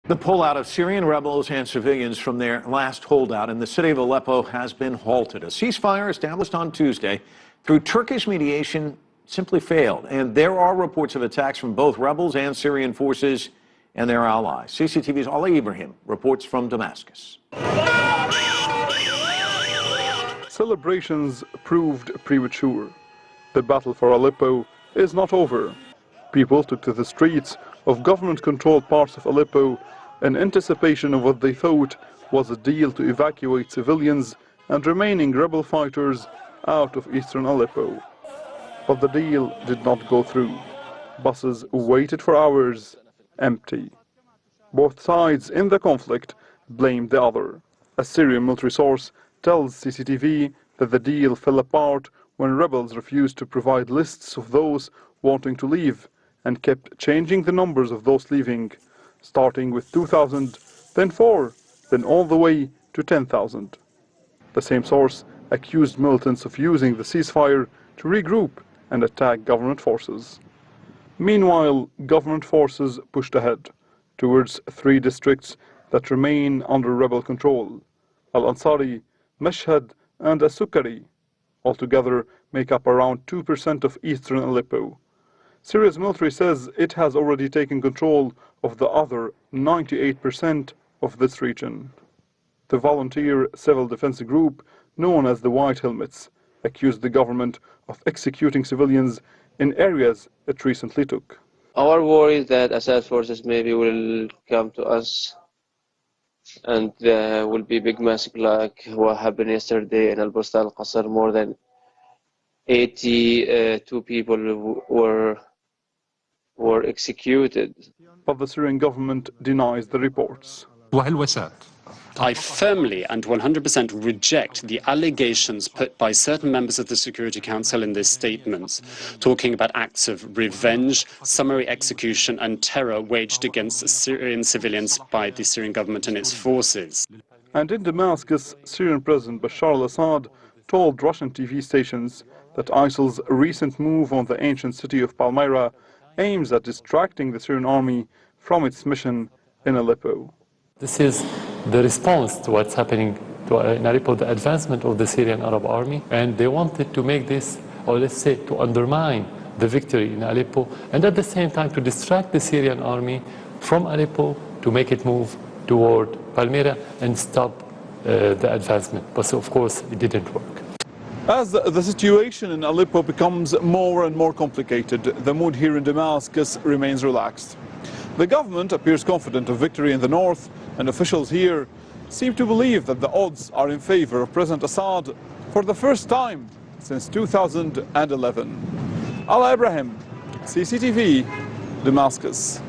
The pullout of Syrian rebels and civilians from their last holdout in the city of Aleppo has been halted. A ceasefire established on Tuesday through Turkish mediation simply failed, and there are reports of attacks from both rebels and Syrian forces and their allies. CCTV's Ali Ibrahim reports from Damascus. Celebrations proved premature. The battle for Aleppo is not over. People took to the streets of government-controlled parts of Aleppo in anticipation of what they thought was a deal to evacuate civilians and remaining rebel fighters out of eastern Aleppo. But the deal did not go through. Buses waited for hours, empty. Both sides in the conflict blamed the other. A Syrian military source tells CCTV that the deal fell apart when rebels refused to provide lists of those wanting to leave and kept changing the numbers of those leaving, starting with 2,000, then 4, then all the way to 10,000. The same source accused militants of using the ceasefire to regroup and attack government forces. Meanwhile, government forces pushed ahead towards 3 districts that remain under rebel control: Al-Ansari, Mashhad, and As-Sukkari. Altogether make up around 2% of eastern Aleppo. Syria's military says it has already taken control of the other 98% of this region. The volunteer civil defense group, known as the White Helmets, accused the government of executing civilians in areas it recently took. Our worry is that Assad forces maybe will come to us and there will be big massacre like what happened yesterday in Al-Bustan al-Qasr. More than 82 people were executed. But the Syrian government denies the reports. I firmly and 100% reject the allegations put by certain members of the Security Council in this statement, talking about acts of revenge, summary execution and terror waged against Syrian civilians by the Syrian government and its forces. And in Damascus, Syrian President Bashar al-Assad told Russian TV stations that ISIL's recent move on the ancient city of Palmyra aims at distracting the Syrian army from its mission in Aleppo. This is the response to what's happening in Aleppo, the advancement of the Syrian Arab army, and they wanted to make this, or let's say, to undermine the victory in Aleppo, and at the same time to distract the Syrian army from Aleppo to make it move toward Palmyra and stop the advancement. But of course, it didn't work. As the situation in Aleppo becomes more and more complicated, the mood here in Damascus remains relaxed. The government appears confident of victory in the north, and officials here seem to believe that the odds are in favor of President Assad for the first time since 2011. Ali Ibrahim, CCTV, Damascus.